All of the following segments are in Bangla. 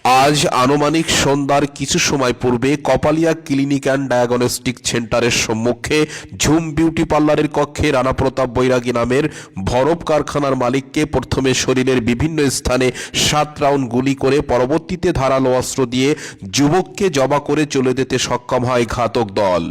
আজ আনুমানিক সন্ধ্যার কিছু সময় পূর্বে কপালিয়া ক্লিনিক অ্যান্ড ডায়াগনস্টিক সেন্টারের সম্মুখে ঝুম বিউটি পার্লারের কক্ষে রানা প্রতাপ বৈরাগী নামের ভরব কারখানার মালিককে প্রথমে শরীরের বিভিন্ন স্থানে 7 রাউন্ড গুলি করে পরবর্তীতে ধারালো অস্ত্র দিয়ে যুবককে জবা করে চলে যেতে সক্ষম হয় ঘাতক দল।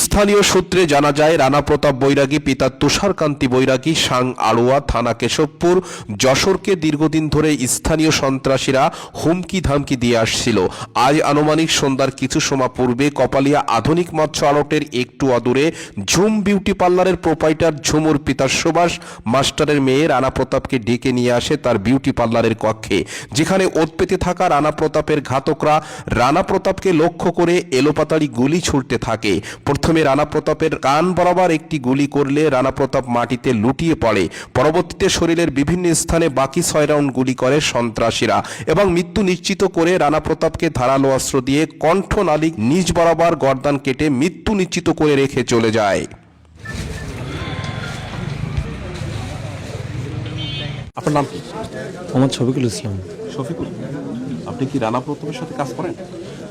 স্থানীয় সূত্রে জানা যায়, রানা প্রতাপ বৈরাগী পিতা তুষারকান্তি বৈরাগী সাং আড়ুয়া থানা কেশবপুর যশোরকে দীর্ঘদিন ধরে স্থানীয় সন্ত্রাসীরা হুমকি ধামকি দিয়ে আসছিল। আজ আনুমানিক সন্ধ্যার কিছু সময় পূর্বে কপালিয়া আধুনিক মৎস্য আড়তের একটু অদূরে ঝুম বিউটি পার্লারের প্রোপাইটার ঝুমুর পিতা সুভাষ মাস্টারের মেয়ে রানা প্রতাপকে ডেকে নিয়ে আসে তার বিউটি পার্লারের কক্ষে, যেখানে ওত পেতে থাকা রানা প্রতাপের ঘাতকরা রানা প্রতাপকে লক্ষ্য করে এলোপাতাড়ি গুলি ছুড়তে থাকে। প্রথমে রানা প্রতাপের কান বরাবর একটি গুলি করলে রানা প্রতাপ মাটিতে লুটিয়ে পড়ে। পরবর্তীতে শরীরের বিভিন্ন স্থানে বাকি 6 রাউন্ড গুলি করে সন্ত্রাসীরা এবং মৃত্যু নিশ্চিত করে রানা প্রতাপকে ধারালো অস্ত্র দিয়ে কণ্ঠনালী নিজ বরাবর গর্দান কেটে মৃত্যু নিশ্চিত করে রেখে চলে যায়। আপনার নাম কি? মোহাম্মদ শফিকুল ইসলাম। শফিকুল, আপনি কি রানা প্রতাপের সাথে কাজ করেন?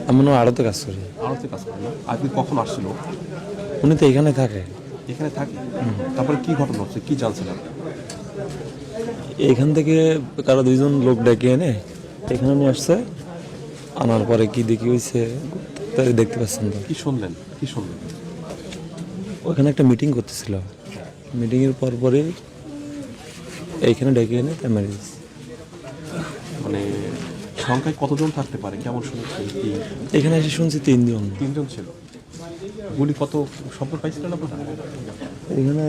আমি মনে হয় আড়তে কাজ করি। আড়তে কাজ করেন না? আপনি কখন আসছিল? উনি তো এখানে থাকে। এখানে থাকে? তারপরে কি ঘটনা হচ্ছে, কি জানছেন আপনি? এখান থেকে কারো 2 জন লোক ডেকে এনে এখানে নিয়ে আসছে, আনার পরে কি দেখি হয়েছে তাই দেখতে পাচ্ছেন তো। কি শুনলেন? কি শুনলেন? ওখানে একটা মিটিং করতেছিল, মিটিংয়ের পরে এইখানে ডেকে এনে তাই মেরে দিচ্ছে। মানে সংখ্যায় কতজন থাকতে পারে, কেমন শুনেছেন? এখানে এসে শুনছি 3 জন। 3 জন ছিল। গুলি কত শব্দ পাইছিলেন আপনারা? এখানে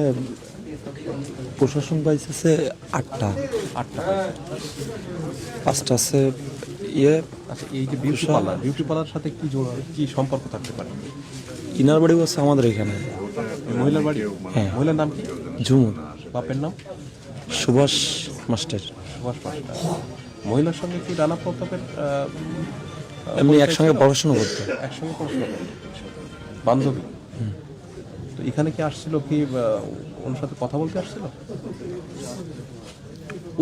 প্রশাসন পাইছে 8টা। 8টা। 5টা আছে ইয়ে। আচ্ছা, এই যে বিউটি পার্লার সাথে কি সম্পর্ক থাকতে পারে? ইনার বাড়ি হচ্ছে আমাদের এখানে। মহিলার বাড়ি? হ্যাঁ। মহিলার নাম কি? ঝুমুর। বাপের নাম? সুভাষ মাস্টার। সুভাষ মাস্টার। মহিলার সঙ্গে কি রানা প্রতাপের এমনি একসঙ্গে পড়াশোনা করতো। একসঙ্গে পড়াশোনা করতো? বান্ধবী? তো এখানে কি আসছিল, কি ওনার সাথে কথা বলতে আসছিল?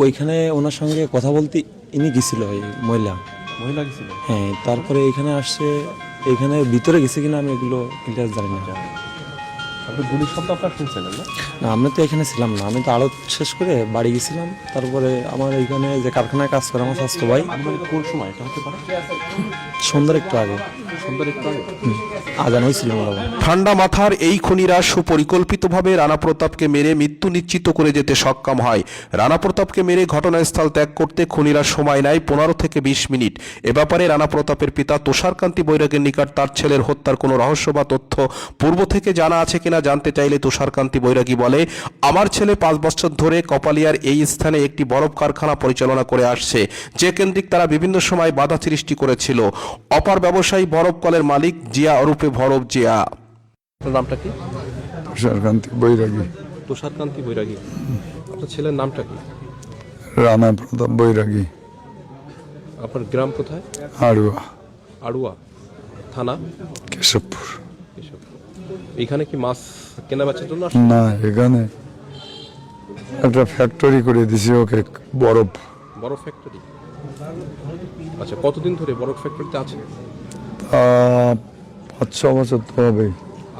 ওইখানে ওনার সঙ্গে কথা বলতে ইনি গেছিল, এই মহিলা গেছিল? হ্যাঁ। তারপরে এখানে আসছে, এখানে ভিতরে গেছে কিনা আমি এগুলো ক্লিয়ার জানি না। আপনি গুলির শব্দ আপনার শুনছিলেন না? না, আমি তো এখানে ছিলাম না, আমি তো আড়ত শেষ করে বাড়ি গেছিলাম। তারপরে আমার এইখানে যে কারখানায় কাজ করে আমার স্বাস্থ্য ভাই। কোন সময় এটা হতে পারে? সন্ধ্যার একটু আগে। সন্ধ্যার একটু আগে আজান হয়েছিল। ঠান্ডা মাথার এই খুনিরা সুপরিকল্পিতভাবে রানা প্রতাপকে মেরে মৃত্যু নিশ্চিত করে যেতে সক্ষম হয়। রানা প্রতাপকে মেরে ঘটনাস্থল ত্যাগ করতে খুনিরা সময় নেয় 15 থেকে 20 মিনিট। এ ব্যাপারে রানা প্রতাপের পিতা তুষারকান্তি বৈরাগীর নিকট তার ছেলের হত্যার কোনো রহস্য বা তথ্য পূর্ব থেকে জানা আছে কিনা জানতে চাইলে তুষারকান্তি বৈরাগী বলে, আমার ছেলে 5 বছর ধরে কপালিয়ার এই স্থানে একটি বরফ কারখানা পরিচালনা করে আসছে, যে কেন্দ্রিক তারা বিভিন্ন সময় বাধা সৃষ্টি করেছিল। অপার ব্যবসায়ী বরফ কলের মালিক জিয়া ওরফে ভরব জিয়া। আপনার নামটা কি? তুষারকান্তি বৈরাগী। তুষারকান্তি বৈরাগী। আপনার ছেলের নামটা কি? রানা প্রতাপ বৈরাগী। আপনার গ্রাম কোথায়? আড়ুয়া। আড়ুয়া থানা কেশবপুর। এখানে কি মাছ কেনা বেচার জন্য? না, এখানে একটা ফ্যাক্টরি করে দিছি ওকে, বরফ ফ্যাক্টরি। আচ্ছা, কতদিন ধরে বরফ ফ্যাক্টরিতে আছে? 5-6 বছর তো হবে।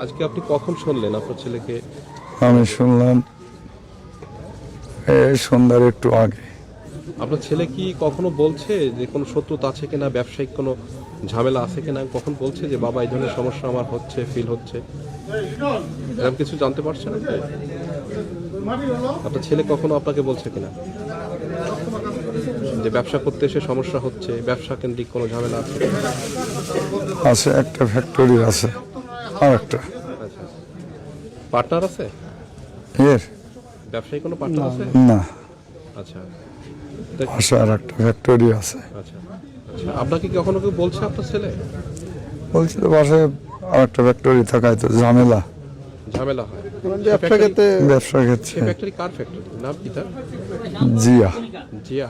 আজকে আপনি কখন শুনলেন আপনার ছেলেকে? আমি শুনলাম এই সন্ধ্যার একটু আগে। আপনার ছেলে কি কখনো বলছে যে কোনো শত্রুতা আছে কিনা, ব্যবসায়িক কোনো ঝামেলা আছে কিনা? কখন বলছে যে বাবা এই ধরনের সমস্যা আমার হচ্ছে, ফিল হচ্ছে, এরকম কিছু জানতে পারছেন আপনি? আপনার ছেলে কখনো আপনাকে বলছে কিনা যে ব্যবসা করতে এসে সমস্যা হচ্ছে, ব্যবসা কেন্দ্রিক কোনো ঝামেলা আছে? আছে, একটা ফ্যাক্টরি আছে। আর একটা আচ্ছা, পার্টনার আছে? এর ব্যবসায়ী কোনো পার্টনার আছে? না, আচ্ছা পাশে আর একটা ফ্যাক্টরি আছে। আচ্ছা আচ্ছা। আপনাকে কি কখনো কেউ বলছে আপনার ছেলে? বলছিল পাশে আর একটা ফ্যাক্টরি থাকায় তো ঝামেলা হয়। ব্যবসা ক্ষেত্রে। ফ্যাক্টরি কার ফ্যাক্টরি? নাম কি তার? জিয়া। জিয়া।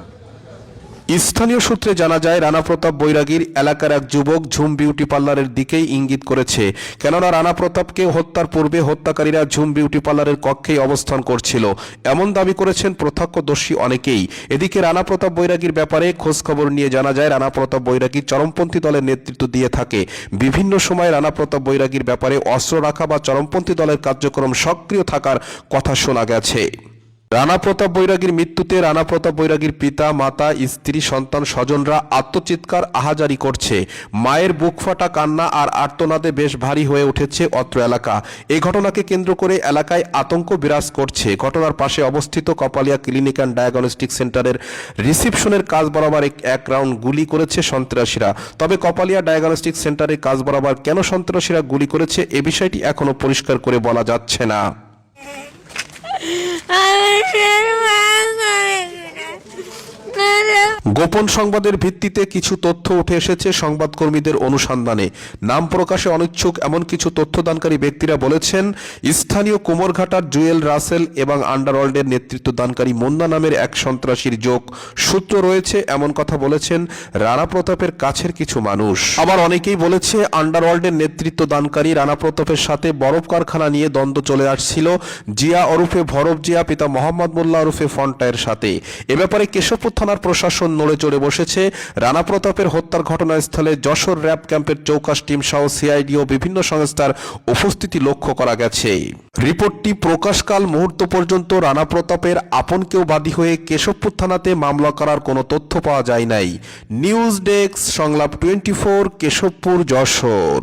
স্থানীয় সূত্রে জানা যায় রানা প্রতাপ বৈরাগীর এলাকার এক যুবক ঝুম বিউটি পার্লারের দিকেই ইঙ্গিত করেছে, কেননা রানা প্রতাপকে হত্যার পূর্বে হত্যাকারীরা ঝুম বিউটি পার্লারের কক্ষেই অবস্থান করছিল, এমন দাবি করেছেন প্রত্যক্ষদর্শী অনেকেই। এদিকে রানা প্রতাপ বৈরাগীর ব্যাপারে খোঁজখবর নিয়ে জানা যায় রানা প্রতাপ বৈরাগী চরমপন্থী দলের নেতৃত্ব দিয়ে থাকে। বিভিন্ন সময় রানা প্রতাপ বৈরাগীর ব্যাপারে অস্ত্র রাখা বা চরমপন্থী দলের কার্যক্রম সক্রিয় থাকার কথা শোনা গেছে। রানা প্রতাপ বৈরাগীর মৃত্যুতে রানা প্রতাপ বৈরাগীর পিতা, মাতা, স্ত্রী, সন্তান, স্বজনরা আত্মচিৎকার আহাজারি করছে। মায়ের বুক ফাটা কান্না আর আর্তনাদে বেশ ভারী হয়ে উঠেছে অত্র এলাকা। এই ঘটনাকে কেন্দ্র করে এলাকায় আতঙ্ক বিরাজ করছে। ঘটনার পাশে অবস্থিত কপালিয়া ক্লিনিক অ্যান্ড ডায়াগনস্টিক সেন্টারের রিসিপশনের কাজ বরাবর এক রাউন্ড গুলি করেছে সন্ত্রাসীরা। তবে কপালিয়া ডায়াগনস্টিক সেন্টারের কাজ বরাবর কেন সন্ত্রাসীরা গুলি করেছে এ বিষয়টি এখনো পরিষ্কার করে বলা যাচ্ছে না। গোপন সংবাদের ভিত্তিতে কিছু তথ্য উঠে এসেছে সংবাদকর্মীদের অনুসন্ধানে। নাম প্রকাশে অনিচ্ছুক এমন কিছু তথ্যদানকারী ব্যক্তিরা বলেছেন, স্থানীয় কুমোরঘাটার জুয়েল রাসেল এবং আন্ডারওয়ার্ল্ডের নেতৃত্বদানকারী মুন্না নামের এক সন্ত্রাসীর যোগ সূত্র রয়েছে, এমন কথা বলেছেন রানা প্রতাপের কাছের কিছু মানুষ। আবার অনেকেই বলেছে আন্ডারওয়ার্ল্ডের নেতৃত্বদানকারী রানা প্রতাপের সাথে বরফ কারখানা নিয়ে দ্বন্দ্ব চলে আসছিল জিয়া ওরফে ভরফ জিয়া, পিতা মোহাম্মদ মোল্লা ওরফে ফন্টায়ের সাথে। এ ব্যাপারে কেশবপুর থানার প্রশাসন নড়ে চড়ে বসেছে। রানা প্রতাপের হত্যার ঘটনাস্থলে যশোর র্যাব ক্যাম্পের চৌকাশ টিম সহ সিআইডি ও বিভিন্ন সংস্থার উপস্থিতি লক্ষ্য করা গেছে। রিপোর্টটি প্রকাশকাল মুহূর্ত পর্যন্ত রানা প্রতাপের আপন কেউ বাদী হয়ে কেশবপুর থানাতে মামলা করার কোনো তথ্য পাওয়া যায় নাই। নিউজ ডেস্ক, সংলাপ 24, কেশবপুর, যশোর।